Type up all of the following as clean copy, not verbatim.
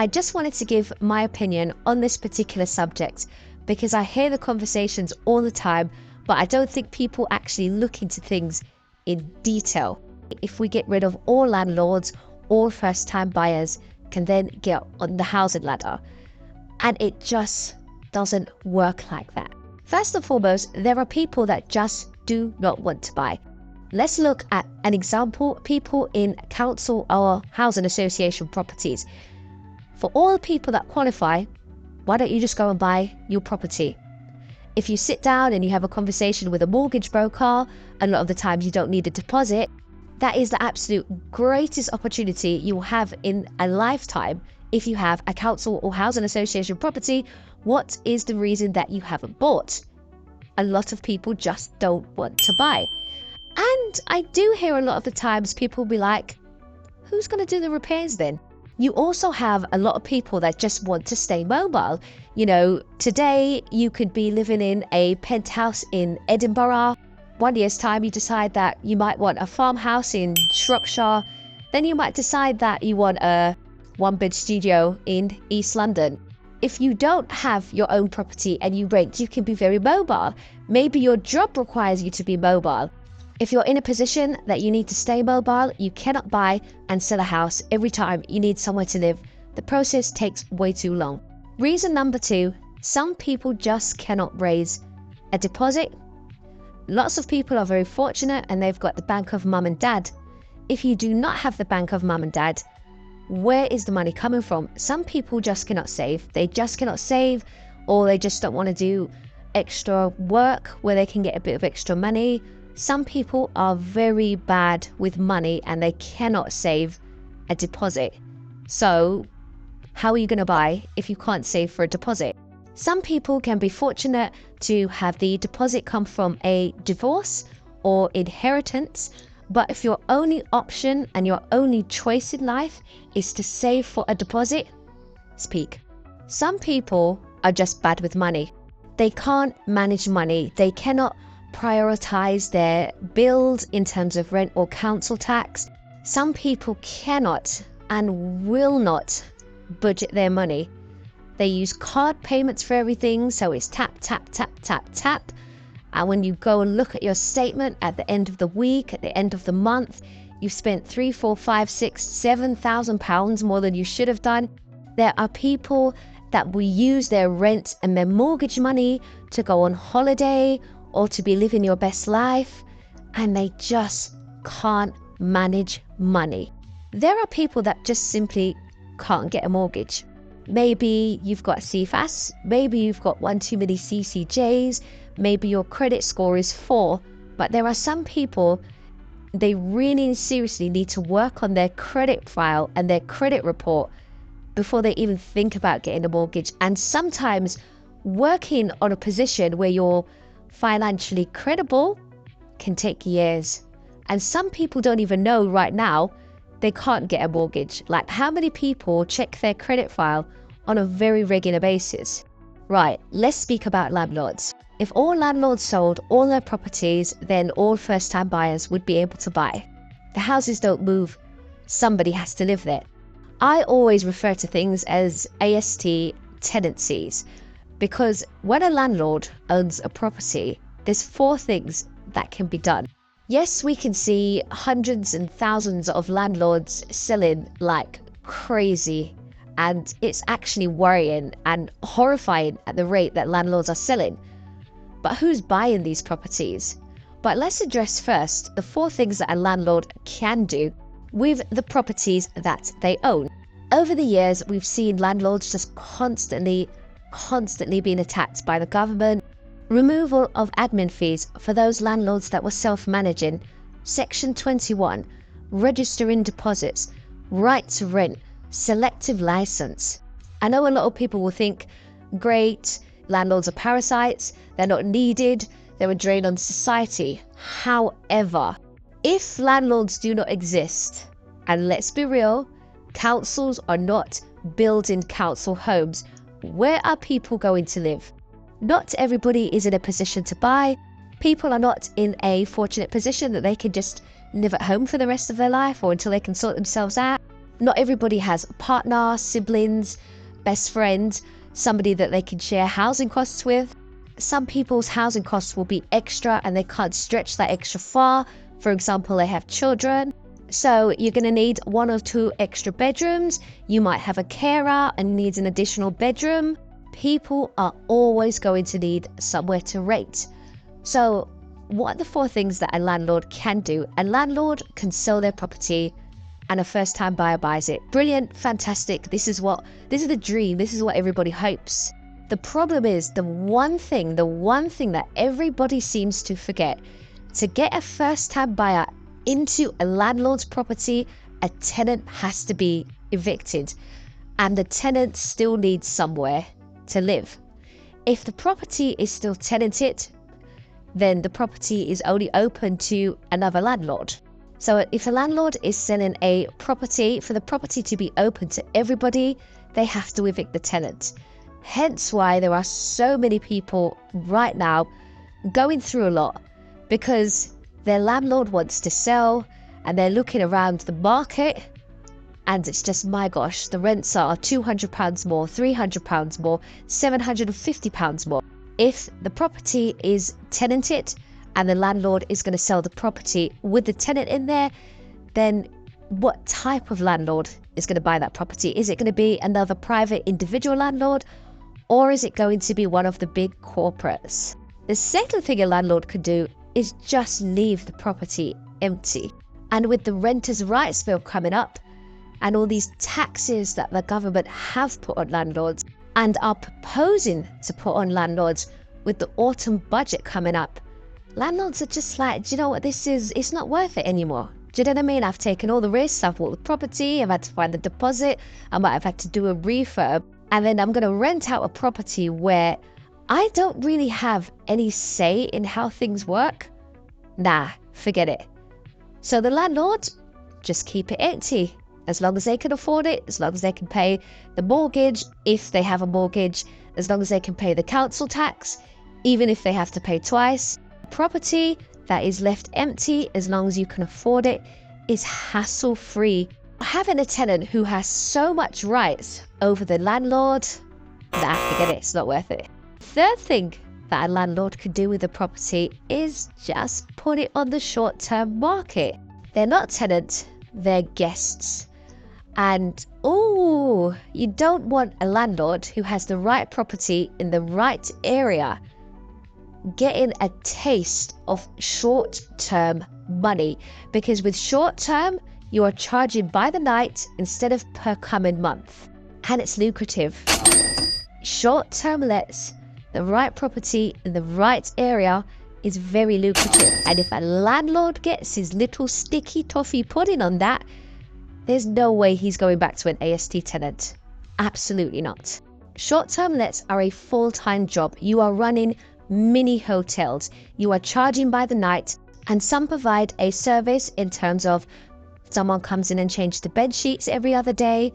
I just wanted to give my opinion on this particular subject because I hear the conversations all the time, but I don't think people actually look into things in detail. If we get rid of all landlords, all first-time buyers can then get on the housing ladder. And it just doesn't work like that. First and foremost, there are people that just do not want to buy. Let's look at an example, people in council or housing association properties. For all people that qualify, why don't you just go and buy your property? If you sit down and you have a conversation with a mortgage broker, a lot of the times you don't need a deposit, that is the absolute greatest opportunity you will have in a lifetime. If you have a council or housing association property, what is the reason that you haven't bought? A lot of people just don't want to buy. And I do hear a lot of the times people be like, who's going to do the repairs then? You also have a lot of people that just want to stay mobile. You know, today you could be living in a penthouse in Edinburgh. 1 year's time you decide that you might want a farmhouse in Shropshire. Then you might decide that you want a one-bed studio in East London. If you don't have your own property and you rent, you can be very mobile. Maybe your job requires you to be mobile. If you're in a position that you need to stay mobile, you cannot buy and sell a house every time you need somewhere to live. The process takes way too long. Reason number 2, some people just cannot raise a deposit. Lots of people are very fortunate and they've got the bank of mum and dad. If you do not have the bank of mum and dad, where is the money coming from? Some people just cannot save. They just cannot save, or they just don't want to do extra work where they can get a bit of extra money. Some people are very bad with money and they cannot save a deposit. So how are you going to buy if you can't save for a deposit? Some people can be fortunate to have the deposit come from a divorce or inheritance, but if your only option and your only choice in life is to save for a deposit, speak. Some people are just bad with money. They can't manage money. They cannot prioritize their bills in terms of rent or council tax. Some people cannot and will not budget their money. They use card payments for everything, so it's tap, tap, tap, tap, tap. And when you go and look at your statement at the end of the week, at the end of the month, you've spent 3, 4, 5, 6, 7,000 pounds more than you should have done. There are people that will use their rent and their mortgage money to go on holiday or to be living your best life, and they just can't manage money. There are people that just simply can't get a mortgage. Maybe you've got CFAS, maybe you've got one too many CCJs, maybe your credit score is 4, but there are some people, they really seriously need to work on their credit file and their credit report before they even think about getting a mortgage. And sometimes working on a position where you're financially credible can take years. And some people don't even know right now they can't get a mortgage. Like, how many people check their credit file on a very regular basis? Right, let's speak about landlords. If all landlords sold all their properties, then all first-time buyers would be able to buy. The houses don't move. Somebody has to live there. I always refer to things as AST tenancies, because when a landlord owns a property, there's 4 things that can be done. Yes, we can see hundreds and thousands of landlords selling like crazy, and it's actually worrying and horrifying at the rate that landlords are selling. But who's buying these properties? But let's address first the 4 things that a landlord can do with the properties that they own. Over the years, we've seen landlords just constantly being attacked by the government. Removal of admin fees for those landlords that were self-managing. Section 21, registering deposits, right to rent, selective license. I know a lot of people will think, great, landlords are parasites, they're not needed, they're a drain on society. However, if landlords do not exist, and let's be real, councils are not building council homes, where are people going to live? Not everybody is in a position to buy. People are not in a fortunate position that they can just live at home for the rest of their life or until they can sort themselves out. Not everybody has a partner, siblings, best friend, somebody that they can share housing costs with. Some people's housing costs will be extra and they can't stretch that extra far. For example, they have children. So you're going to need 1 or 2 extra bedrooms. You might have a carer and needs an additional bedroom. People are always going to need somewhere to rent. So what are the 4 things that a landlord can do? A landlord can sell their property and a first-time buyer buys it. Brilliant, fantastic. This is the dream. This is what everybody hopes. The problem is the one thing that everybody seems to forget. To get a first-time buyer into a landlord's property, a tenant has to be evicted, and the tenant still needs somewhere to live. If the property is still tenanted, then the property is only open to another landlord. So if a landlord is selling a property, for the property to be open to everybody, they have to evict the tenant. Hence why there are so many people right now going through a lot, because their landlord wants to sell and they're looking around the market and it's just, my gosh, the rents are £200 more, £300 more, £750 more. If the property is tenanted and the landlord is going to sell the property with the tenant in there, then what type of landlord is going to buy that property? Is it going to be another private individual landlord, or is it going to be one of the big corporates? The second thing a landlord could do is just leave the property empty. And with the Renters' Rights Bill coming up and all these taxes that the government have put on landlords and are proposing to put on landlords with the autumn budget coming up, landlords are just like, do you know what, it's not worth it anymore. Do you know what I mean? I've taken all the risks, I've bought the property, I've had to find the deposit, I might have had to do a refurb, and then I'm going to rent out a property where I don't really have any say in how things work. Nah, forget it. So the landlords just keep it empty as long as they can afford it, as long as they can pay the mortgage, if they have a mortgage, as long as they can pay the council tax, even if they have to pay twice. Property that is left empty, as long as you can afford it, is hassle-free. Having a tenant who has so much rights over the landlord, nah, forget it, it's not worth it. Third thing that a landlord could do with a property is just put it on the short-term market. They're not tenants, they're guests. And you don't want a landlord who has the right property in the right area getting a taste of short-term money, because with short-term you are charging by the night instead of per coming month, and it's lucrative. Short-term lets, the right property in the right area, is very lucrative, and if a landlord gets his little sticky toffee pudding on that, there's no way he's going back to an AST tenant. Absolutely not. Short-term lets are a full-time job. You are running mini hotels, you are charging by the night, and some provide a service in terms of someone comes in and changes the bed sheets every other day,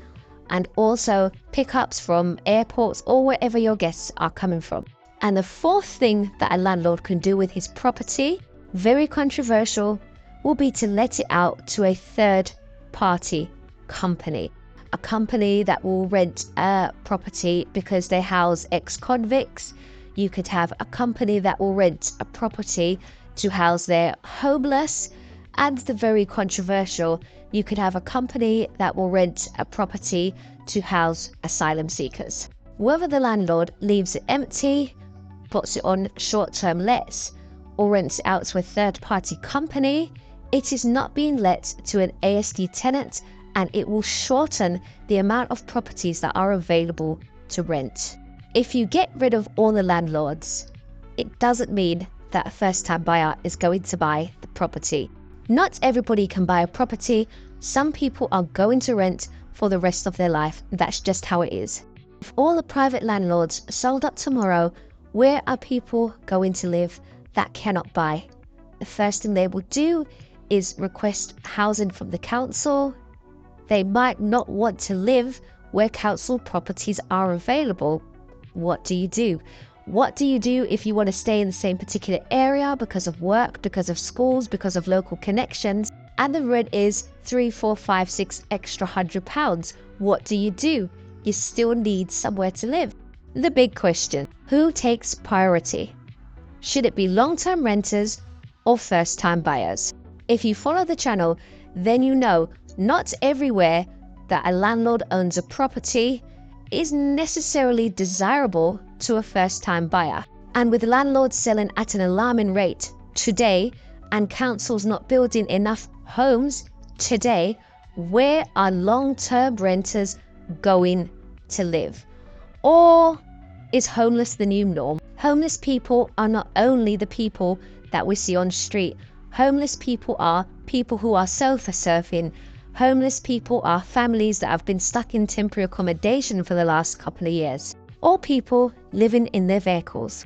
and also pickups from airports or wherever your guests are coming from. And the fourth thing that a landlord can do with his property, very controversial, will be to let it out to a third party company. A company that will rent a property because they house ex-convicts. You could have a company that will rent a property to house their homeless. And the very controversial, you could have a company that will rent a property to house asylum seekers. Whether the landlord leaves it empty, puts it on short-term lets, or rents it out to a third-party company, it is not being let to an ASD tenant, and it will shorten the amount of properties that are available to rent. If you get rid of all the landlords, it doesn't mean that a first-time buyer is going to buy the property. Not everybody can buy a property. Some people are going to rent for the rest of their life. That's just how it is. If all the private landlords sold up tomorrow, where are people going to live that cannot buy? The first thing they will do is request housing from the council. They might not want to live where council properties are available. What do you do? What do you do if you want to stay in the same particular area because of work, because of schools, because of local connections, and the rent is 3, 4, 5, 6 extra £100, what do? You still need somewhere to live. The big question, who takes priority? Should it be long-term renters or first-time buyers? If you follow the channel, then you know not everywhere that a landlord owns a property is necessarily desirable to a first-time buyer. And with landlords selling at an alarming rate today and councils not building enough homes today, where are long-term renters going to live? Or is homeless the new norm? Homeless people are not only the people that we see on the street. Homeless people are people who are sofa surfing. Homeless people are families that have been stuck in temporary accommodation for the last couple of years, or people living in their vehicles.